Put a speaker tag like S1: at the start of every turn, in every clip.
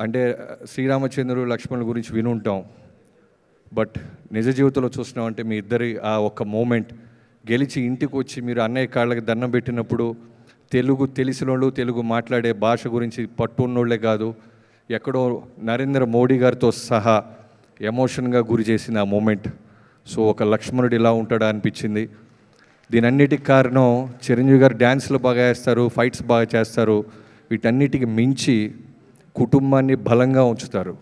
S1: అంటే శ్రీరామచంద్రుడు లక్ష్మణుల గురించి వినుంటాం, బట్ నిజ జీవితంలో చూస్తున్నాం అంటే మీ ఇద్దరి ఆ ఒక్క మూమెంట్ గెలిచి ఇంటికి వచ్చి మీరు అన్నయ్య కాళ్ళకి దండం పెట్టినప్పుడు తెలుగు తెలిసినోళ్ళు, తెలుగు మాట్లాడే భాష గురించి పట్టున్నోళ్లే కాదు, ఎక్కడో నరేంద్ర మోడీ గారితో సహా ఎమోషన్గా గురి చేసింది ఆ మూమెంట్. సో ఒక లక్ష్మణుడు ఇలా ఉంటాడా అనిపించింది. దీనన్నిటికి కారణం చిరంజీవి గారు డ్యాన్స్లు బాగా వేస్తారు, ఫైట్స్ బాగా చేస్తారు, వీటన్నిటికి మించి కుటుంబాన్ని బలంగా ఉంచుతారు.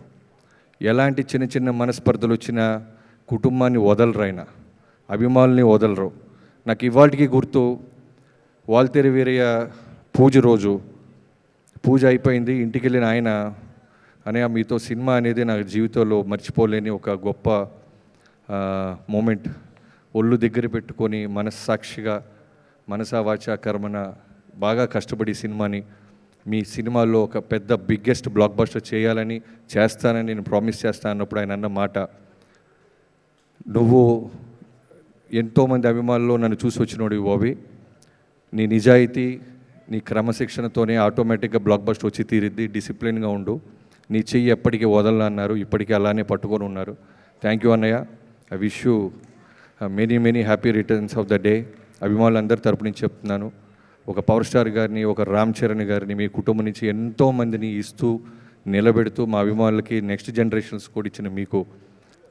S1: ఎలాంటి చిన్న చిన్న మనస్పర్ధలు వచ్చినా కుటుంబాన్ని వదలరు, ఆయన అభిమానుల్ని వదలరు. నాకు ఇవాళకి గుర్తు, వాల్తేరు వీరయ్య పూజ అయిపోయింది, ఇంటికి వెళ్ళిన ఆయన అనే మీతో సినిమా అనేది నా జీవితంలో మర్చిపోలేని ఒక గొప్ప మూమెంట్. ఒళ్ళు దగ్గర పెట్టుకొని మనస్సాక్షిగా మనసా వాచా కర్మన బాగా కష్టపడి సినిమాని మీ సినిమాల్లో ఒక పెద్ద బిగ్గెస్ట్ బ్లాక్ బస్టర్ చేయాలని చేస్తానని నేను ప్రామిస్ చేస్తాను అన్నప్పుడు ఆయన అన్న మాట, నువ్వు ఎంతోమంది అభిమానుల్లో నన్ను చూసి వచ్చినోడు బాబీ, నీ నిజాయితీ నీ క్రమశిక్షణతోనే ఆటోమేటిక్గా బ్లాక్ బస్టర్ వచ్చి తీరిద్ది, డిసిప్లిన్గా ఉండు, నీ చెయ్యి ఎప్పటికీ వదలని అన్నారు, ఇప్పటికీ అలానే పట్టుకొని ఉన్నారు. థ్యాంక్ యూ అన్నయ్య. I wish you many happy returns of the day. అభిమానులందరి తరపు నుంచి చెప్తున్నాను, ఒక పవర్ స్టార్ గారిని, ఒక రామ్ చరణ్ గారిని మీ కుటుంబం నుంచి ఎంతోమందిని ఇస్తూ నిలబెడుతూ మా అభిమానులకి నెక్స్ట్ జనరేషన్స్ కూడా ఇచ్చిన మీకు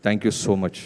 S1: థ్యాంక్ యూ సో మచ్.